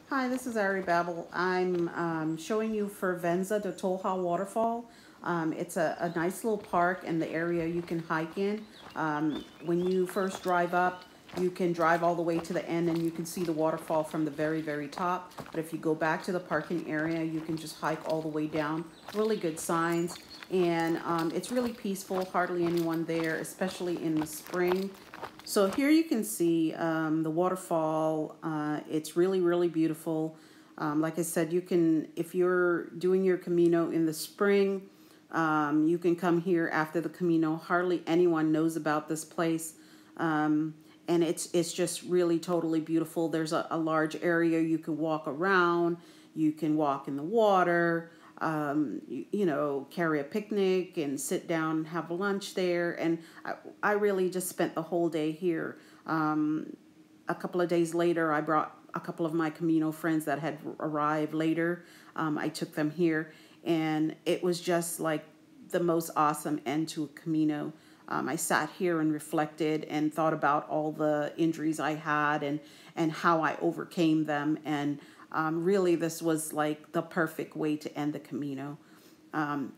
Hi, this is Ari Babel. I'm showing you Fervenza de Toxa Waterfall. It's a nice little park in the area you can hike in. When you first drive up, you can drive all the way to the end and you can see the waterfall from the very top. But if you go back to the parking area, you can just hike all the way down. Really good signs. And it's really peaceful, hardly anyone there, especially in the spring. So here you can see the waterfall. It's really beautiful. Like I said, you can, if you're doing your Camino in the spring, you can come here after the Camino. Hardly anyone knows about this place. And it's just really totally beautiful. There's a large area you can walk around. You can walk in the water. You know, carry a picnic and sit down and have lunch there. And I really just spent the whole day here. A couple of days later, I brought a couple of my Camino friends that had arrived later. I took them here, and it was just like the most awesome end to a Camino. I sat here and reflected and thought about all the injuries I had and how I overcame them. And really, this was like the perfect way to end the Camino.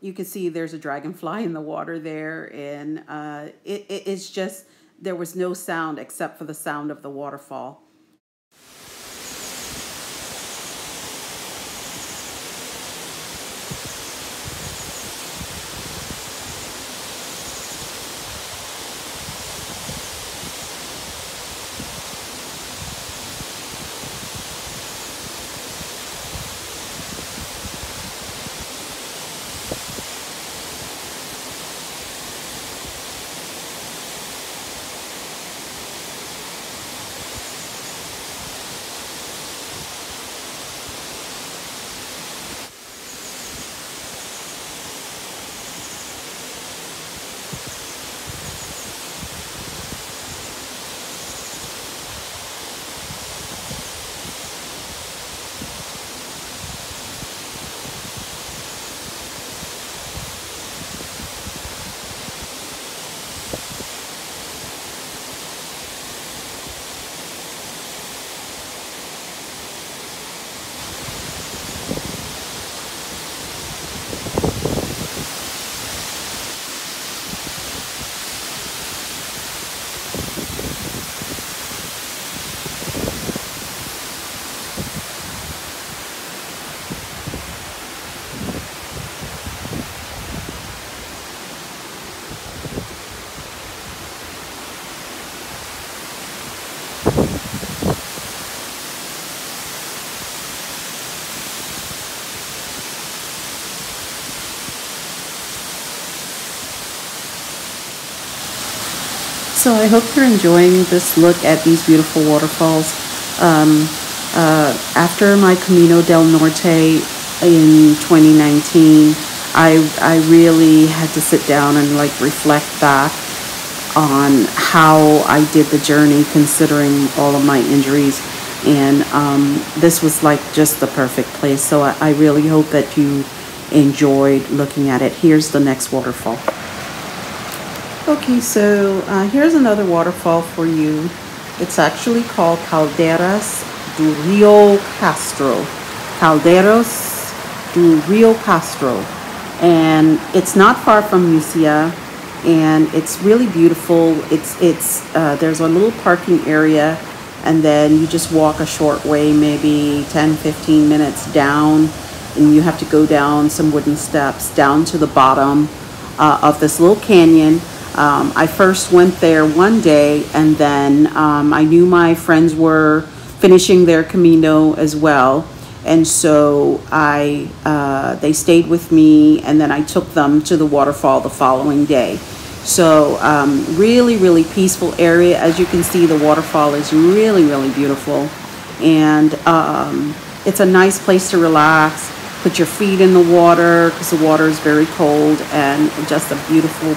You can see there's a dragonfly in the water there, and it's just, there was no sound except for the sound of the waterfall. So I hope you're enjoying this look at these beautiful waterfalls. After my Camino del Norte in 2019, I really had to sit down and like reflect back on how I did the journey considering all of my injuries. And this was like just the perfect place. So I really hope that you enjoyed looking at it. Here's the next waterfall. Okay, so here's another waterfall for you. It's actually called Calderas do Rio Castro. Calderas do Rio Castro. And it's not far from Muxia, and it's really beautiful. There's a little parking area, and then you just walk a short way, maybe 10-15 minutes down, and you have to go down some wooden steps down to the bottom of this little canyon. I first went there one day, and then I knew my friends were finishing their Camino as well, and so they stayed with me, and then I took them to the waterfall the following day. So really peaceful area. As you can see, the waterfall is really beautiful, and it's a nice place to relax. Put your feet in the water because the water is very cold, and just a beautiful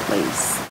place.